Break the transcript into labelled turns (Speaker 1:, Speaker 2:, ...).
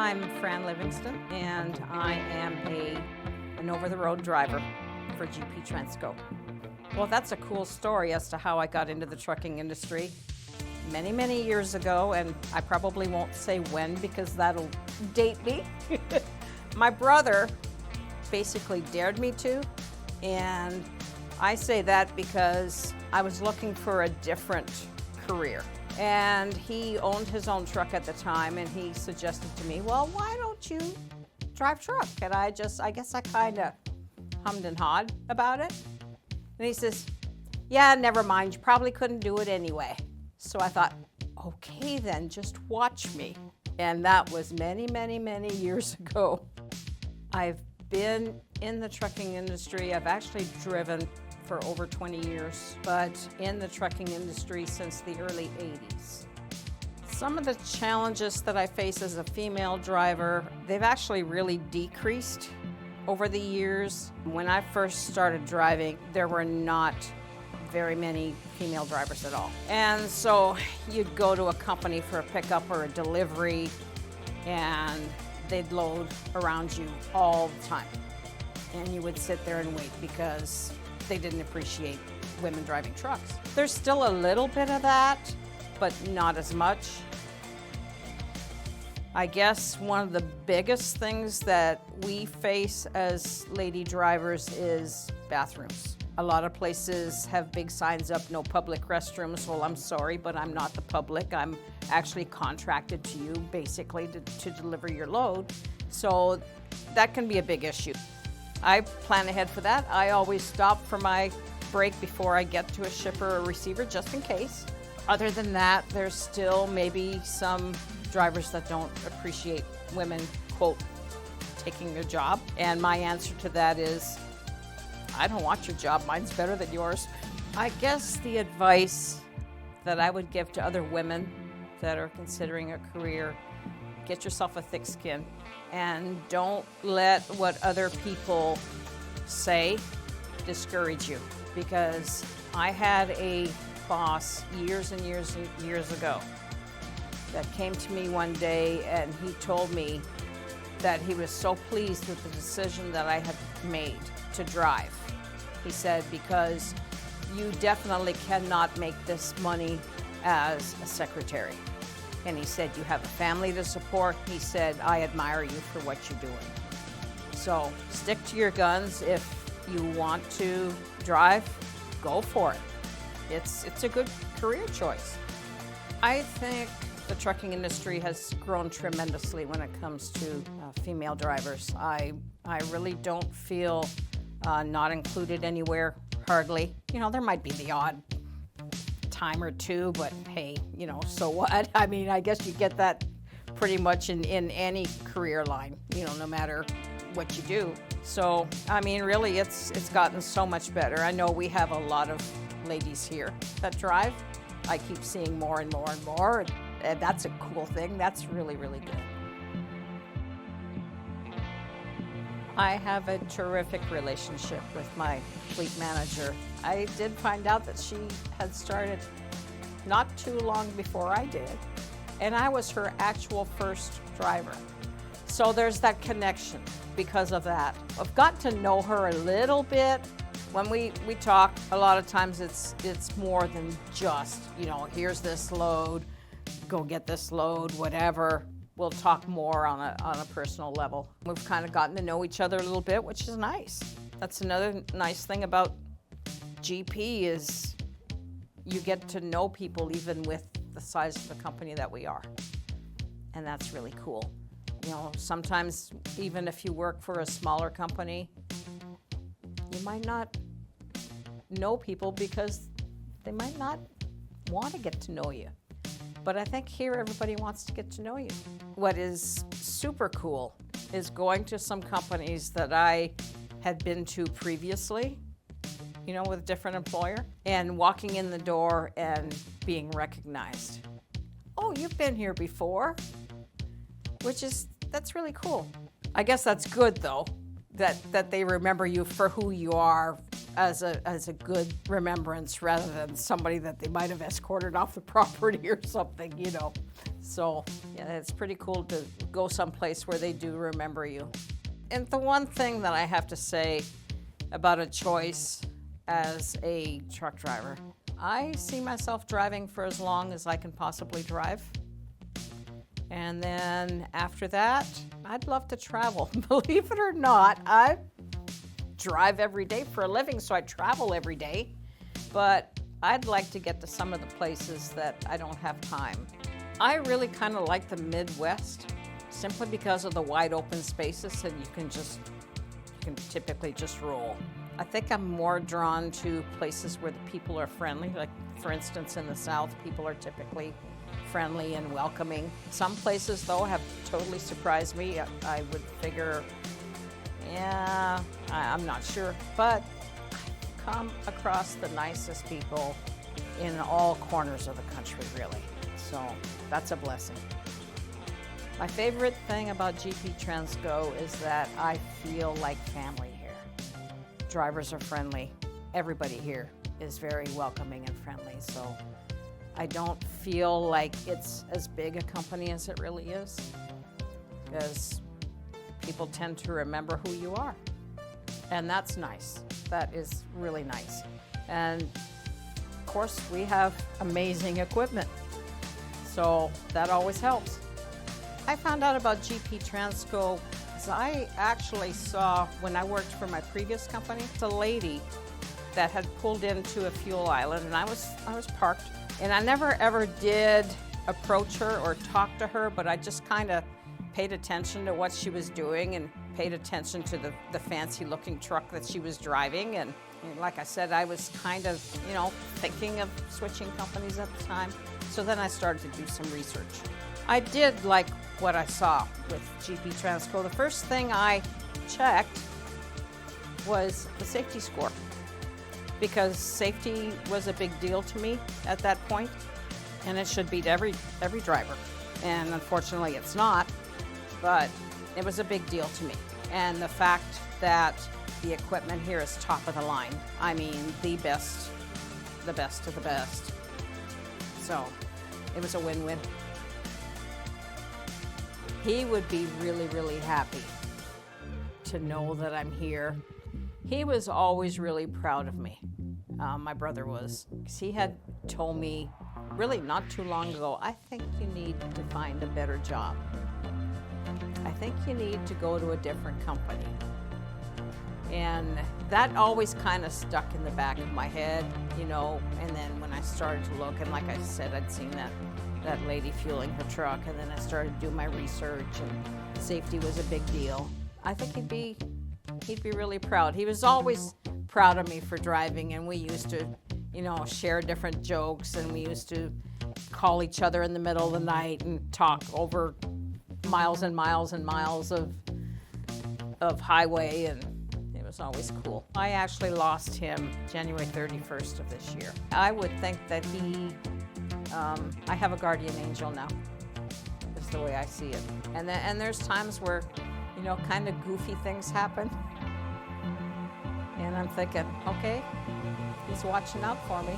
Speaker 1: I'm Fran Livingston, and I am an over-the-road driver for GP Transco. Well, that's a cool story as to how I got into the trucking industry many, many years ago, and I probably won't say when because that'll date me. My brother basically dared me to, and I say that because I was looking for a different career. And he owned his own truck at the time, and he suggested to me, well, why don't you drive truck? And I guess I kind of hummed and hawed about it. And he says, yeah, never mind, you probably couldn't do it anyway. So I thought, okay then, just watch me. And that was many, many, many years ago. I've been in the trucking industry. I've actually driven for over 20 years, but in the trucking industry since the early 80s. Some of the challenges that I face as a female driver, they've actually really decreased over the years. When I first started driving, there were not very many female drivers at all. And so you'd go to a company for a pickup or a delivery, and they'd load around you all the time. And you would sit there and wait because they didn't appreciate women driving trucks. There's still a little bit of that, but not as much. I guess one of the biggest things that we face as lady drivers is bathrooms. A lot of places have big signs up, no public restrooms. Well, I'm sorry, but I'm not the public. I'm actually contracted to you basically to deliver your load. So that can be a big issue. I plan ahead for that. I always stop for my break before I get to a shipper or receiver, just in case. Other than that, there's still maybe some drivers that don't appreciate women, quote, taking their job. And my answer to that is, I don't want your job, mine's better than yours. I guess the advice that I would give to other women that are considering a career, get yourself a thick skin and don't let what other people say discourage you. Because I had a boss years and years and years ago that came to me one day, and he told me that he was so pleased with the decision that I had made to drive. He said, because you definitely cannot make this money as a secretary. And he said, you have a family to support. He said, I admire you for what you're doing. So stick to your guns. If you want to drive, go for it. It's a good career choice. I think the trucking industry has grown tremendously when it comes to female drivers. I really don't feel not included anywhere, hardly. You know, there might be the odd time or two, but hey, you know, so what? I mean, I guess you get that pretty much in any career line, you know, no matter what you do. So, I mean, really, it's gotten so much better. I know we have a lot of ladies here that drive. I keep seeing more and more and more, and that's a cool thing. That's really, really good. I have a terrific relationship with my fleet manager. I did find out that she had started not too long before I did, and I was her actual first driver. So there's that connection because of that. I've got to know her a little bit. When we talk, a lot of times it's more than just, you know, here's this load, go get this load, whatever. We'll talk more on a personal level. We've kind of gotten to know each other a little bit, which is nice. That's another nice thing about GP is you get to know people even with the size of the company that we are. And that's really cool. You know, sometimes even if you work for a smaller company, you might not know people because they might not want to get to know you. But I think here everybody wants to get to know you. What is super cool is going to some companies that I had been to previously, you know, with a different employer, and walking in the door and being recognized. Oh, you've been here before, that's really cool. I guess that's good though, that they remember you for who you are as a good remembrance rather than somebody that they might have escorted off the property or something, you know. So yeah, it's pretty cool to go someplace where they do remember you. And the one thing that I have to say about a choice as a truck driver, I see myself driving for as long as I can possibly drive. And then after that, I'd love to travel. Believe it or not, I drive every day for a living, so I travel every day. But I'd like to get to some of the places that I don't have time. I really kind of like the Midwest, simply because of the wide open spaces, and you can typically just roll. I think I'm more drawn to places where the people are friendly. Like, for instance, in the South, people are typically friendly and welcoming. Some places, though, have totally surprised me. I would figure, yeah, I'm not sure. But I've come across the nicest people in all corners of the country, really. So that's a blessing. My favorite thing about GP Transco is that I feel like family here. Drivers are friendly. Everybody here is very welcoming and friendly. So I don't feel like it's as big a company as it really is, because people tend to remember who you are. And that's nice. That is really nice. And of course, we have amazing equipment. So that always helps. I found out about GP Transco because I actually saw, when I worked for my previous company, it's a lady that had pulled into a fuel island, and I was parked. And I never ever did approach her or talk to her, but I just kind of paid attention to what she was doing and paid attention to the fancy looking truck that she was driving. And like I said, I was kind of, thinking of switching companies at the time. So then I started to do some research. I did like what I saw with GP Transco. The first thing I checked was the safety score, because safety was a big deal to me at that point, and it should be to every driver. And unfortunately it's not, but it was a big deal to me. And the fact that the equipment here is top of the line. I mean, the best of the best. So it was a win-win. He would be really, really happy to know that I'm here. He was always really proud of me. My brother was, because he had told me really not too long ago, I think you need to find a better job. I think you need to go to a different company. And that always kind of stuck in the back of my head, and then when I started to look, and like I said, I'd seen that lady fueling her truck, and then I started to do my research, and safety was a big deal. I think he'd be really proud. He was always proud of me for driving, and we used to, share different jokes, and we used to call each other in the middle of the night and talk over miles and miles and miles of highway, and it was always cool. I actually lost him January 31st of this year. I would think that I have a guardian angel now, is the way I see it. And there's times where, kind of goofy things happen. And I'm thinking, okay, he's watching out for me.